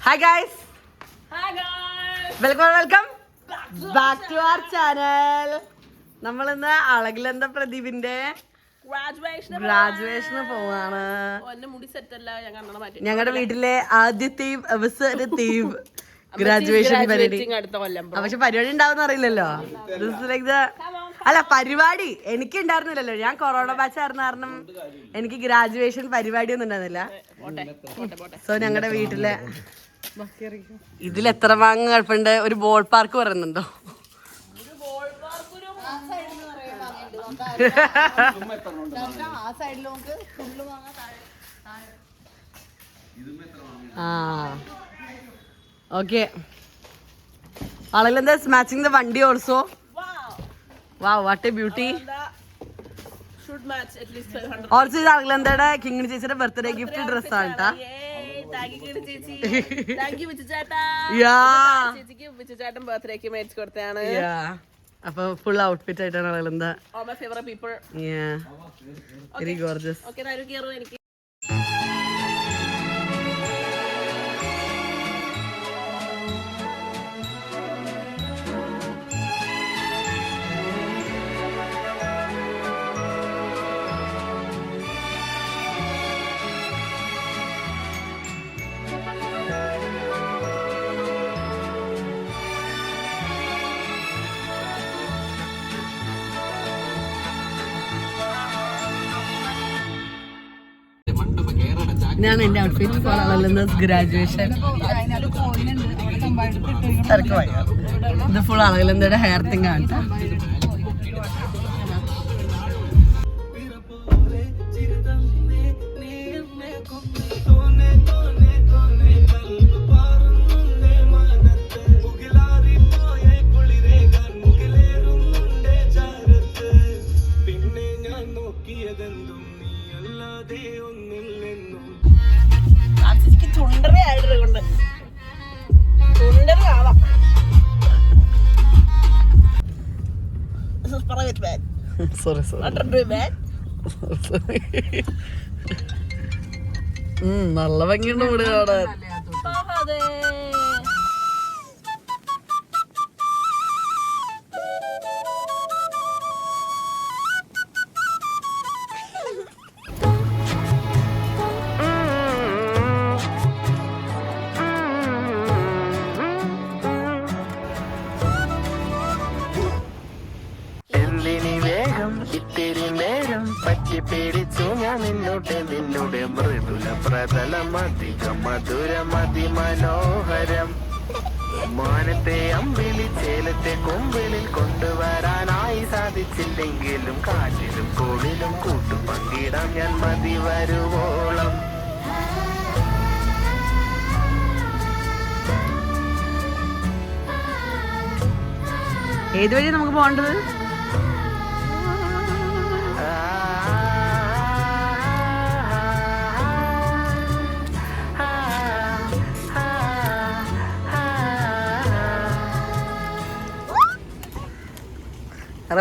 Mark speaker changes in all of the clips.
Speaker 1: Hi guys. Welcome back to our channel. നമ്മളിന്ന് അളകിലെന്ത പ്രദീപിന്റെ ഗ്രാജുവേഷന് പോവാണ്. ഞങ്ങളുടെ വീട്ടിലെ ആദ്യത്തെയും അവസാനത്തെയും ഗ്രാജുവേഷൻ പരിപാടി. പക്ഷെ പരിപാടി ഉണ്ടാവുന്ന അറിയില്ലല്ലോ. അല്ല, പരിപാടി എനിക്ക് ഉണ്ടായിരുന്നില്ലല്ലോ. ഞാൻ കൊറോണ ബാച്ച് ആയിരുന്ന കാരണം എനിക്ക് ഗ്രാജുവേഷൻ പരിപാടി ഒന്നും ഉണ്ടായിരുന്നില്ല. സോ ഞങ്ങളുടെ വീട്ടിലെ ഇതിൽ എത്ര മാങ്ങ കുഴപ്പമുണ്ട്? ഒരു ബോൾ പാർക്ക് പറയുന്നുണ്ടോ? ഓക്കെ, ആളെന്താ മാച്ചിങ് ദ വണ്ടി also. Wow, what a beauty. Also ഇത് അളകിലെന്തയുടെ കിങ്ങിണി ചേച്ചിയുടെ ബർത്ത്ഡേ ഗിഫ്റ്റ് ഡ്രസ് ആണ് കേട്ടാ. അപ്പൊ ഫുൾ ഔട്ട്ഫിറ്റ് ആയിട്ടാണ് അളകിലെന്താ. Very Gorges. ഇതാണ് എന്റെ ഔട്ട്ഫിറ്റ് ഫോർ അളകിലെന്താസ് ഗ്രാജുവേഷൻ. ഇത് ഫുൾ അളകിലെന്തയുടെ ഹെയർ തിങ് ആണ്. നല്ല ഭംഗിയുണ്ട് ഇവിടെ കാണാൻ. പേടിച്ചു ഞാൻ നിന്നോട്ടെ നിന്നോട് മൃദുല പ്രതലമധികം മധുരമതി മനോഹരം. മാനത്തെ അമ്പിളി ചേലത്തെ കൊമ്പിളിൽ കൊണ്ടുവരാനായി സാധിച്ചില്ലെങ്കിലും കാറ്റിലും കോളിലും കൂട്ടു പങ്കിടാം ഞാൻ മതി വരുവോളം. ഏത് വഴി നമുക്ക് പോകേണ്ടത്?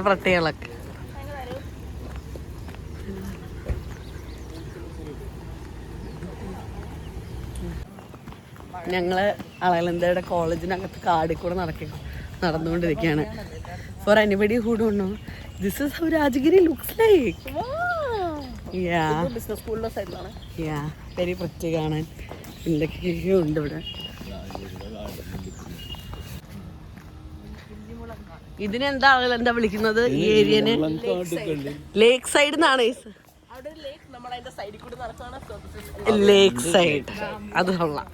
Speaker 1: പ്രത്യേകളൊക്കെ ഞങ്ങള് അളകിലെന്തയുടെ കോളേജിനകത്ത് കാടിൽ കൂടെ നടന്നുകൊണ്ടിരിക്കുകയാണ്. Four anybody who don't know, this is how Rajagiri looks like. Very പ്രത്യേക കാണാൻ. എന്തൊക്കെയോ ഉണ്ട് ഇവിടെ. ഇതിനെന്താ എന്താ വിളിക്കുന്നത് ഈ ഏരിയന്? ലേക്ക് സൈഡ് എന്നാണ്. ലേക്ക് സൈഡ് അത് കൊള്ളാം.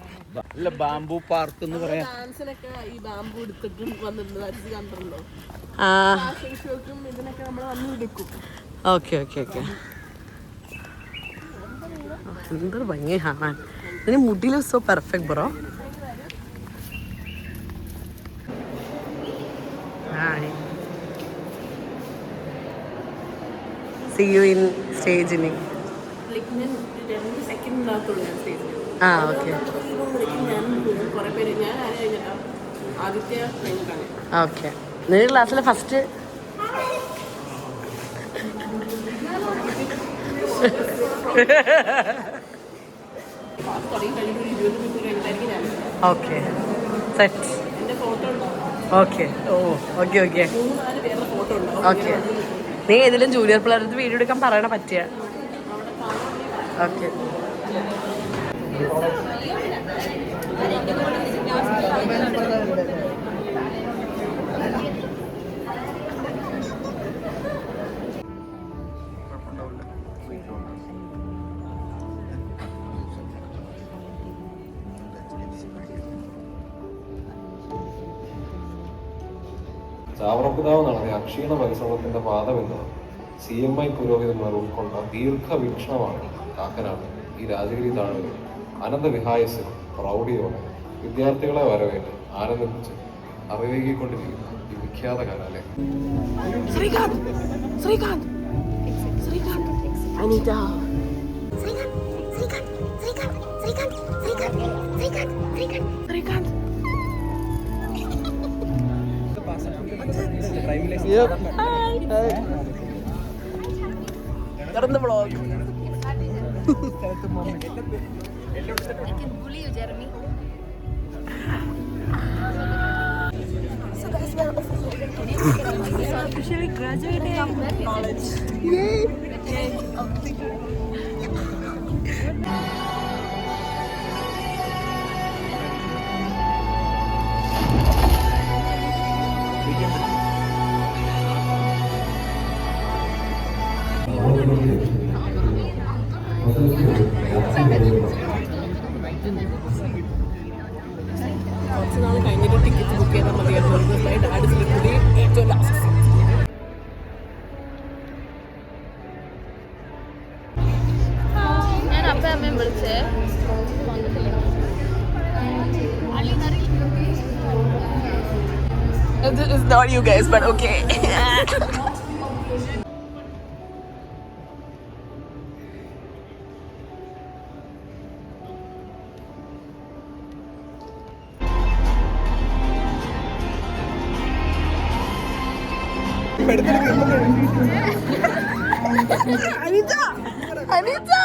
Speaker 2: ബാംബു പാർക്ക് എന്ന് പറയാം.
Speaker 1: Okay okay okay. എന്തൊരു ഭംഗി കാണാൻ. ഇതിന് മുടിയിലും so perfect bro. See you in staging. Okay. Okay. നിന്റെ ക്ലാസ്സിലെ first okay set. Okay okay okay okay. നീ ഏതെങ്കിലും ജൂനിയർ പിള്ളേർക്ക് വീഡിയോ എടുക്കാൻ പറയണ പറ്റിയ? ഓക്കെ.
Speaker 3: ചാവറപ്പിതാവ് നടത്തിയ അക്ഷീണ പരിശ്രമത്തിന്റെ പാദമെന്ന് CMI പുരോഹിതന്മാർ ഉൾക്കൊണ്ട ദീർഘവീക്ഷണമാണ് കാക്കനാട് ഈ രാജഗിരി താഴ്വര അനന്തവിഹായസിനും പ്രൗഢിയോടെ വിദ്യാർത്ഥികളെ വരവേറ്റ് ആനന്ദിപ്പിച്ച് അറിവേകിക്കൊണ്ടിരിക്കുന്ന ഈ വിഖ്യാത കലാലയം.
Speaker 1: Vlog.
Speaker 4: Officially graduating college.
Speaker 1: Yay!
Speaker 4: കുറച്ച് നാൾ കഴിഞ്ഞിട്ട് ടിക്കറ്റ് ബുക്ക് ചെയ്താൽ മതിയായിരുന്നു. ഡാഡി ലിറ്ററലി ഏറ്റവും ലാസ്റ്റ്.
Speaker 5: ഞാൻ അപ്പേ അമ്മയും വിളിച്ചേ
Speaker 4: It's not you guys, but okay. Anita!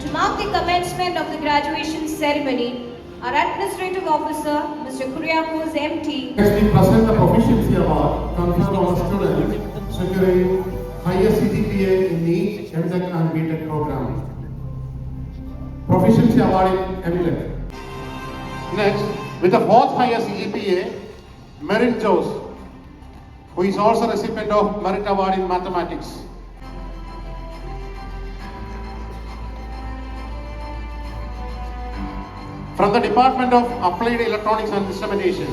Speaker 6: To mark the commencement of the graduation ceremony, our administrative officer, Mr. Kuriakos MT,
Speaker 7: Next, we present the Proficiency Award conferred on a student securing highest CGPA in NEET, MTech and BTech program. Proficiency Award in MTech. Next, with the fourth highest CGPA, Merit Jose, who is also recipient of Merit Award in Mathematics. From the Department of Applied Electronics and Instrumentation,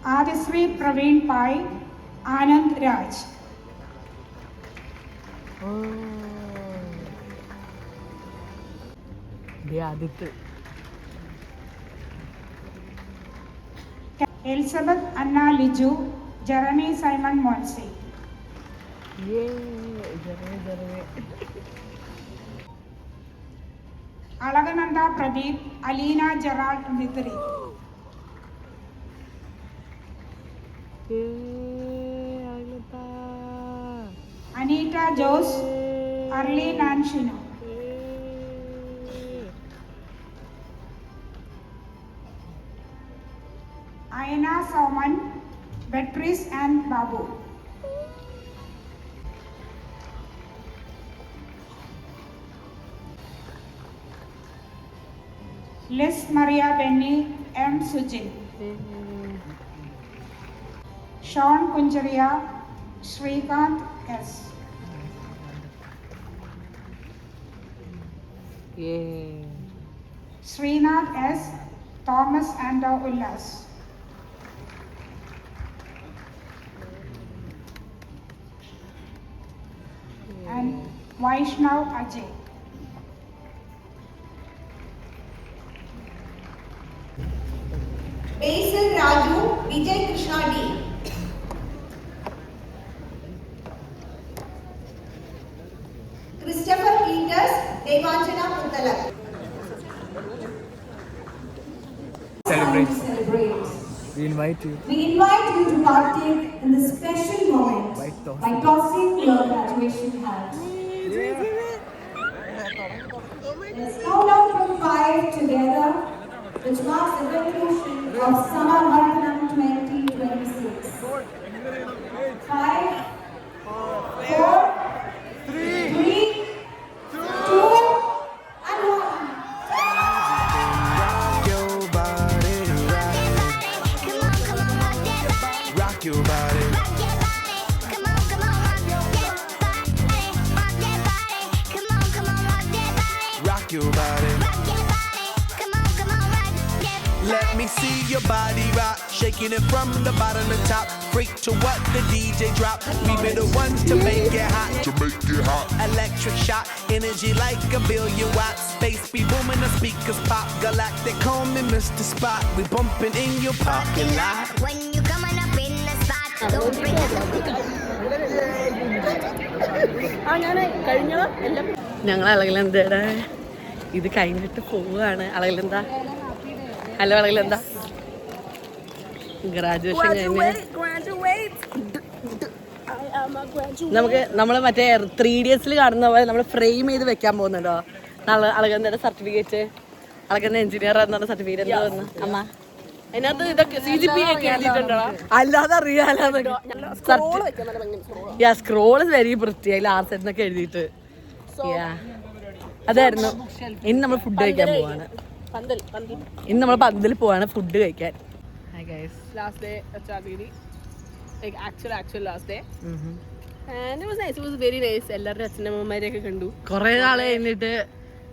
Speaker 8: Adisri Praveen Pai, Anand Raj.
Speaker 1: Aditya.
Speaker 8: Elizabeth Anna Liju, Jeremy Simon Monsi. Alagananda Pradeep, Alina Gerald Nidri. Anita Jose, Arlene Anshino. Aina Sauman, Beatrice and Babu. Liz Maria Benny M. Sujin. Sean Kunjaria, Srikanth S. Srinath S. Thomas Ando Ullas. And Vaishnav Ajay.
Speaker 6: Basil Raju, Vijay Krishna D. Devanjana Muntala. Celebrate.
Speaker 2: We invite you.
Speaker 6: We invite you to partake in this special moment by tossing your graduation hat. Let's count down from 5 together, which marks the conclusion of Summer Varanam 2026. 5, 4, 3, 2, and 1.
Speaker 5: Rock your body. Come on, come on, rock your body. Rock your body. Come on, come on, rock your body. Rock your body. Rock your body. Come on, come on, rock your body. Let me see your body rock, shaking it from the bottom to top. Freak to what the DJ drop. We be the ones to make it hot. To make it hot. Electric shock, energy like a billion watts. Space be booming, the speakers pop. Galactic, call me Mr. Spot. We bumping in your parking lot. When you coming up in the spot, don't bring it up.
Speaker 1: ഞങ്ങൾ അളകിലെന്താ ഇത് കഴിഞ്ഞിട്ട് പോവുകയാണ്. അളകിലെന്താ? Hello അളകിലെന്താ? Graduation കഴിഞ്ഞ് നമുക്ക് നമ്മൾ മറ്റേ 3DS കാണുന്ന പോലെ നമ്മൾ ഫ്രെയിം ചെയ്ത് വെക്കാൻ പോകുന്നുണ്ടോ? അളകന്തയുടെ സർട്ടിഫിക്കറ്റ്, അളകന്ത എഞ്ചിനീയർ എന്ന സർട്ടിഫിക്കറ്റ് എന്താ വന്നു അമ്മ?
Speaker 4: അതിനകത്ത് ഇതൊക്കെ CGP ഒക്കെ എഴുതിയിട്ടുണ്ടോ?
Speaker 1: അല്ലാതെ അറിയാലോ. സ്ക്രോൾ വെരി വൃത്തി, അതിൽ ആർട്സ് എന്നൊക്കെ എഴുതിയിട്ട്. അതായിരുന്നു. ഇനി നമ്മൾ ഫുഡ് കഴിക്കാൻ പോവാണ്. ഇന്ന് നമ്മൾ പന്തൽ പോവാണ് ഫുഡ് കഴിക്കാൻ.
Speaker 4: Last day at Chagiri, like actual last day. And it was nice. It was very nice. എല്ലാവരുടെ അച്ഛനമ്മമാരെയൊക്കെ കണ്ടു.
Speaker 1: കൊറേ നാളെ കഴിഞ്ഞിട്ട്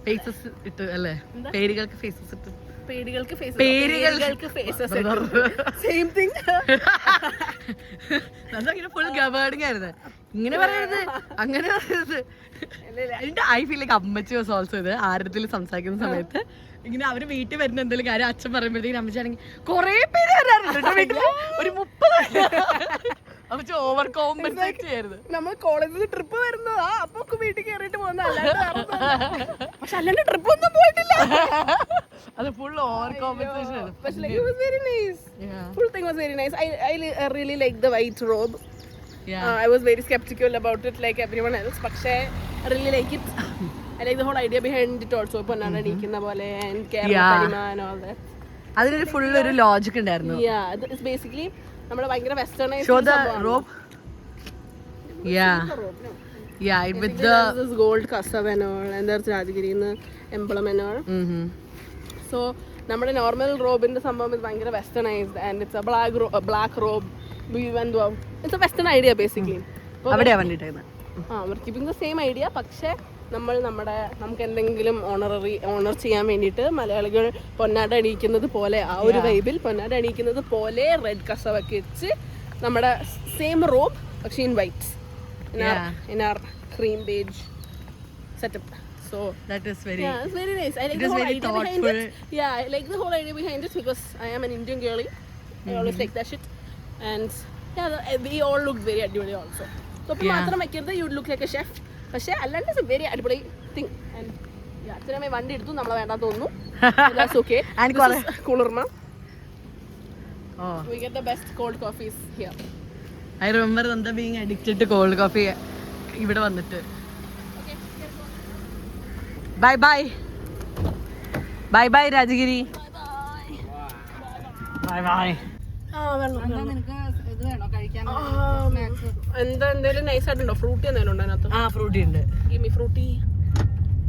Speaker 1: ഫേസസ് ഇട്ടു അല്ലേ? പേരുകൾക്ക് ഫേസസ് ഇട്ടു.
Speaker 4: പേരുകൾക്ക് ഫേസസ്
Speaker 1: സെയിം തിങ്. ഇങ്ങനെ ഫുൾ ഗവേർഡിങ് ആയിരുന്നു. ഇങ്ങനെ പറയരുത്, അങ്ങനെ പറയരുത്. ഐ ഫീൽ ലൈക്ക് അമ്മച്ചി വാസ് ഓൾസോ ഇത്. ആരത്തിൽ സംസാരിക്കുന്ന സമയത്ത് ഇങ്ങനെ അവര് വീട്ടിൽ വരുന്ന എന്തെങ്കിലും കാര്യം അച്ഛൻ പറയുമ്പോഴത്തേക്കും അമ്മച്ചാണെങ്കിൽ കൊറേ പേര് വരാറുണ്ട് വീട്ടില്. ഒരു 30 അമ്മച്ച ഓവർ കോമ്പൻസേറ്റ് ചെയ്യരുത്.
Speaker 4: നമ്മൾ കോളേജിൽ ട്രിപ്പ് വരുന്നതാ, അപ്പൊ വീട്ടിൽ കയറിയിട്ട് പോകുന്ന. പക്ഷെ അല്ലാണ്ട് ട്രിപ്പ് ഒന്നും പോയിട്ടില്ല.
Speaker 1: അത് ഫുൾ ഓവർ കോമ്പൻസേഷൻ ആണ്.
Speaker 4: But like it was very nice. Full thing was very nice. I really like the white robe. I was very skeptical about it like everyone else, പക്ഷേ I really like it. I like the whole idea behind it also. പൊന്നാട അണിയിക്കുന്ന പോലെ and Kerala തനിമ and all that.
Speaker 1: അതിനൊരു full ഒരു logic ഉണ്ടായിരുന്നു.
Speaker 4: Yeah, it's basically നമ്മുടെ ഭയങ്കര westernise.
Speaker 1: Show the rope. Yeah, it with the
Speaker 4: this gold kassav and all, and there's Rajagiri's emblem and all. So നമ്മുടെ normal റോബിന്റെ സംഭവം ഇത് ഭയങ്കര westernised and it's a black robe. It's a western idea basically.
Speaker 1: അവിടെയാ വേണ്ടിട്ടായിരുന്നു.
Speaker 4: we're keeping the same idea, പക്ഷേ നമുക്ക് എന്തെങ്കിലും owner ചെയ്യാൻ വേണ്ടിയിട്ട് മലയാളികൾ പൊന്നാട അണിയിക്കുന്നത് പോലെ ആ ഒരു വൈബിൽ പൊന്നാട അണിയിക്കുന്നത് പോലെ റെഡ് കസവൊക്കെ വെച്ച് നമ്മുടെ സെയിം റോബ് പക്ഷേ in white in our cream beige setup. So
Speaker 1: that is very
Speaker 4: it's very nice. I like the whole idea behind it. Yeah, I like the whole idea behind it because I am an Indian girlie. I always like that shit. And we all looked very adorable also. So മാത്രം വെക്കരുത്, you would look like a chef. പക്ഷേ അല്ലാണ്ട് it's A very അടിപൊളി thing. And അച്ഛനമ്മ വണ്ടി എടുത്തു, നമ്മളെ വേണ്ടാന്ന് തോന്നുന്നു. That's okay. കുളിർമ. We get the best cold coffees here.
Speaker 1: I remember Nanda being addicted to cold coffee ഇവിടെ വന്നിട്ട്. Bye bye. Bye bye Rajagiri. Bye bye.
Speaker 4: എന്തെങ്കിലും നൈസ് ആയിട്ടുണ്ടോ? ഫ്രൂട്ടി എന്തെങ്കിലും ഉണ്ടോ അതിനകത്ത്?
Speaker 1: ഫ്രൂട്ടി ഉണ്ട്.
Speaker 4: ഫ്രൂട്ടി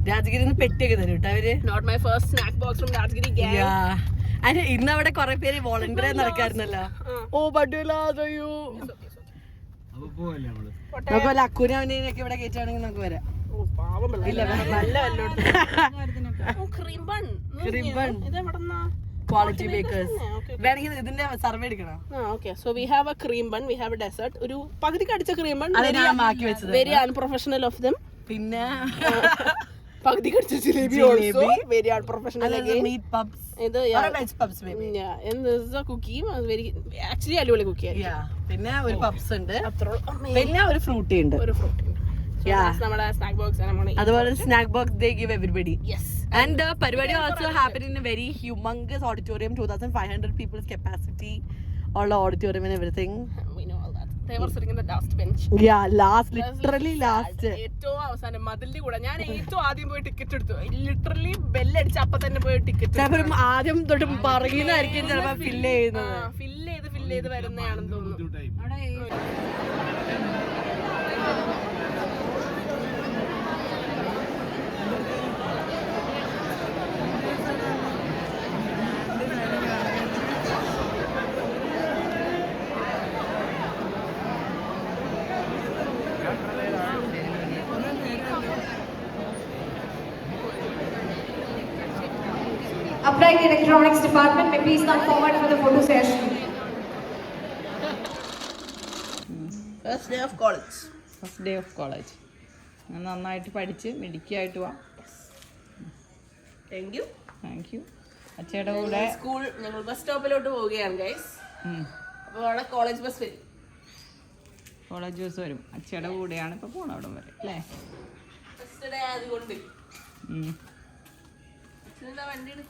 Speaker 1: രാജഗിരി പെട്ടിയൊക്കെ തരും കേട്ടോ അവര്.
Speaker 4: Not my first snack box from Rajagiri gang.
Speaker 1: ഇന്ന് അവിടെ കുറെ പേര് വോളണ്ടിയർ നടക്കായിരുന്നല്ലോ. ഓ ബഡ്ഡുലായോ നമുക്ക് അക്കുനെ അവനെയൊക്കെ ഇവിടെ കയറ്റുകയാണെങ്കിൽ നമുക്ക് വരാം. ക്വാളിറ്റി ബേക്കേഴ്സ് വേണമെങ്കിൽ ഇതിന്റെ സർവേ എടുക്കണം.
Speaker 4: So we have a cream bun, we have a dessert. ഒരു പകുതിക്ക് അടിച്ച cream bun, very unprofessional of them.
Speaker 1: പിന്നെ
Speaker 4: പകുതി കടിച്ച jalebi also very unprofessional.
Speaker 1: Meat puffs,
Speaker 4: ഇത്
Speaker 1: veg puffs maybe.
Speaker 4: Cookie very actually അടിപൊളി കുക്കി.
Speaker 1: പിന്നെ ഒരു പബ്സ് ഉണ്ട്, പിന്നെ ഒരു ഫ്രൂട്ടി ഉണ്ട്.
Speaker 4: ഒരു ഫ്രൂട്ടി. നമ്മുടെ സ്നാക്ക് ബോക്സ്
Speaker 1: അതുപോലെ snack box they give everybody.
Speaker 4: Yes.
Speaker 1: And the parvadi also happened in a very humongous auditorium, 2,500 people's capacity, all the auditorium and everything.
Speaker 4: We know all that. They were sitting in the last bench.
Speaker 1: Yeah, literally last.
Speaker 4: ഏറ്റവും അവസാനം മതിലിന്റെ കൂടെ ഞാൻ ഏറ്റവും ആദ്യം പോയി ticket എടുത്തു. Literally ബെല്ലടിച്ച് അപ്പൊ തന്നെ പോയി ടിക്കറ്റ്.
Speaker 1: ചിലപ്പോൾ ആദ്യം തൊട്ട് പറയുന്നതായിരിക്കും ചിലപ്പോൾ ഫില്ല്
Speaker 4: ചെയ്ത് വരുന്നതാണെന്ന് തോന്നുന്നു.
Speaker 6: Upright Electronics Department, may please come forward for the photo session.
Speaker 4: First day of college.
Speaker 9: First day of college. നന്നായിട്ട് പഠിച്ച് മിടുക്കിയായിട്ട് വാ.
Speaker 4: Thank you.
Speaker 9: Thank you. അച്ഛയുടെ കൂടെ
Speaker 4: സ്കൂൾ ഞങ്ങൾ ബസ് സ്റ്റോപ്പിലോട്ട് പോവുകയാണ് ഗൈസ്. അപ്പോൾ അവിടെ കോളേജ് ബസ് വരും.
Speaker 9: കോളേജ് ബസ് വരും. അച്ഛയുടെ കൂടെയാണ് ഇപ്പോൾ പോകണം അവിടെ വരെ അല്ലേ?
Speaker 4: ഫസ്റ്റ് ഡേ ആയതുകൊണ്ട് അച്ഛനെന്താ വണ്ടിയുടെ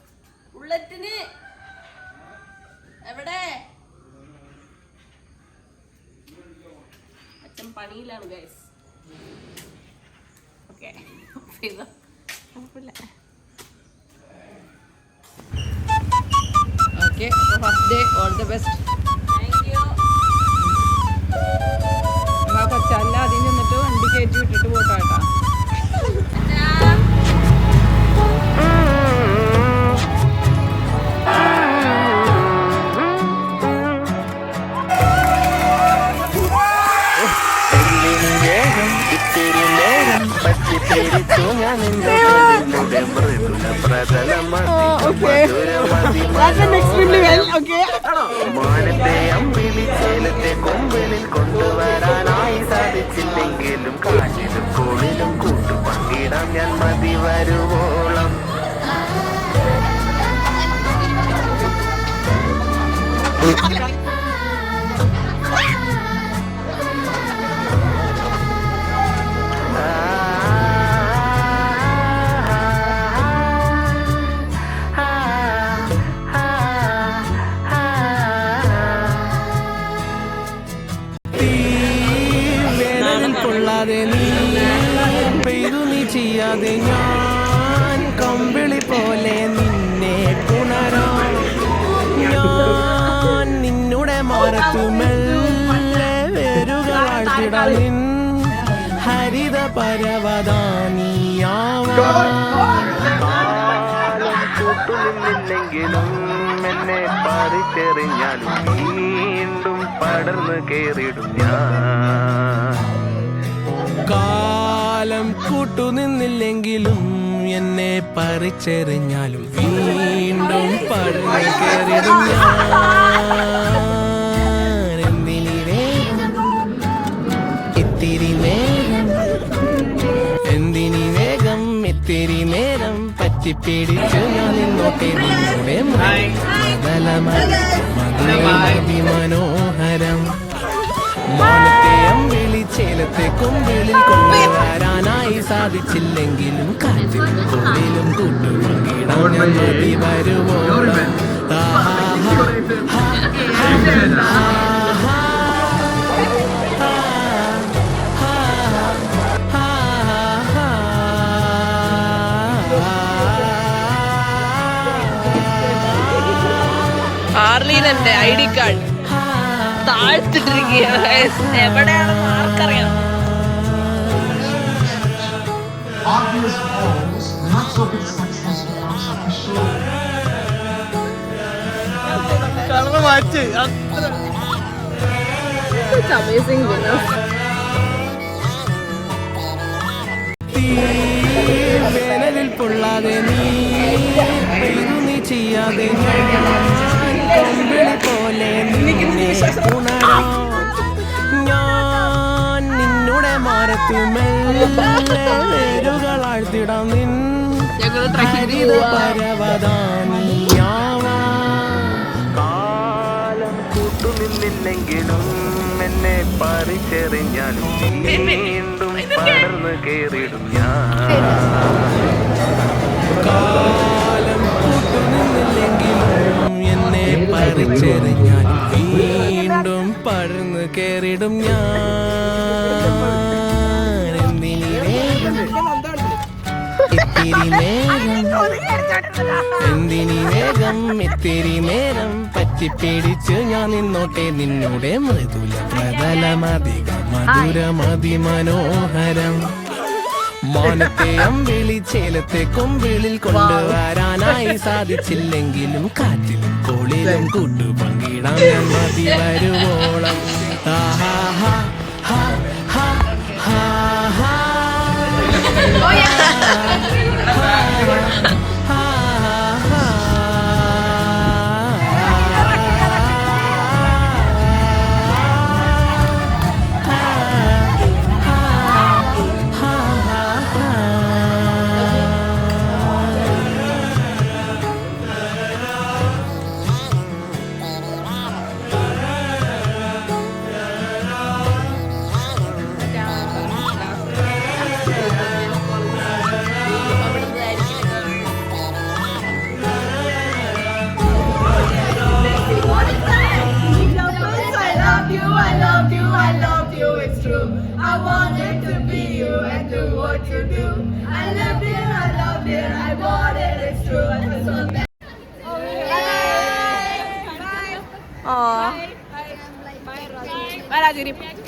Speaker 4: ബുള്ളറ്റിന് എവിടെ? അച്ഛൻ പണിയിലാണ് ഗൈസ്. Okay
Speaker 9: okay. അപ്പോൾ first day all the best.
Speaker 4: Thank you.
Speaker 9: ആ കൊച്ചല്ല അതിൽ നിന്നിട്ട് വണ്ടി കയറ്റി വിട്ടിട്ട് പോട്ടോ കേട്ടോ.
Speaker 10: മാനത്തെ അമ്പിളി ചേലത്തെ കൊമ്പിളിൽ കൊണ്ടുവരാനായി സാധിച്ചില്ലെങ്കിലും കാറ്റിലും കോളിലും കൂട്ടു പങ്കിടാം ഞാൻ മതി വരുവോളം. ചെയ്യാതെ ഞാൻ കമ്പിളി പോലെ നിന്നെ പുണരാം. ഞാൻ നിന്നുടെ മാറത്തുമെല്ലെ വേരുകളാഴ്ത്തിടാൻ നിൻ ഹരിത പരവതാനിയാവാം. കൂട്ടുനിന്നില്ലെങ്കിലും എന്നെ പറിച്ചെറിഞ്ഞാലും വീണ്ടും പടർന്നു കേറിടും ഞാൻ. കാലം കൂട്ടുനിന്നില്ലെങ്കിലും എന്നെ പറിച്ചെറിഞ്ഞാലും വീണ്ടും പടർന്നു കേറിടും ഞാൻ. എന്തിനേ ഇത്തിരി നേരം, എന്തിനി വേഗം ഇത്തിരി നേരം പറ്റിപ്പിടിച്ചു ഞാൻ നിന്നോട്ടെ നിന്നോടെ മതി മനോഹരം. മാനത്തെ അമ്പിളി ചേലത്തെ കൊമ്പിളിൽ കൊണ്ടുവരാനായി സാധിച്ചില്ലെങ്കിലും കാറ്റിലും കൊള്ളിലും കൂട്ടുപങ്കിടാൻ ഞാൻ മതി വരുവോളം.
Speaker 1: ആർലീനന്റെ ID കാർഡ് താഴ്ത്തിട്ടിരിക്കുകയാണ്. എവിടെയാണെന്ന് ആർക്കറിയാം.
Speaker 10: വേനലിൽ പൊള്ളാതെ നീ ചെയ്യാതെ കമ്പിളി പോലെ ഉണരാം. ഞാൻ നിന്നുടെ മാറത്തുമെല്ലെ വേരുകളാഴ്ത്തിടാം നിൻ ഹരിത പരവതാനിയാവാം. കാലം കൂട്ടുനിന്നില്ലെങ്കിലും നിന്നെ പറിച്ചെറിഞ്ഞാലും വീണ്ടും പടർന്നു കേറിടും ഞാൻ. കാലം കൂട്ടുനിന്നില്ലെങ്കിലും എന്നെ പറിച്ചെറിഞ്ഞാലും വീണ്ടും പടർന്നു കേറിടും ഞാൻ. എന്തിനീ വേഗം ഇത്തിരി നേരം പറ്റിപ്പിടിച്ച് ഞാൻ നിന്നോട്ടെ നിന്നോടെ മൃദുല പ്രതലമധിക മധുരമതി മനോഹരം. മാനത്തെ അമ്പിളി ചേലത്തെ കൊമ്പിളിൽ കൊണ്ടുവരാനായി സാധിച്ചില്ലെങ്കിലും കാറ്റിലും കോളിലും കൂട്ടുപങ്കിടാൻ ഞാൻ മതി വരുവോളം. ആഹാ ഹാ ഹാ ഹാ ഹാ ഹാ.
Speaker 1: Oh.
Speaker 4: Bye, Rajiri.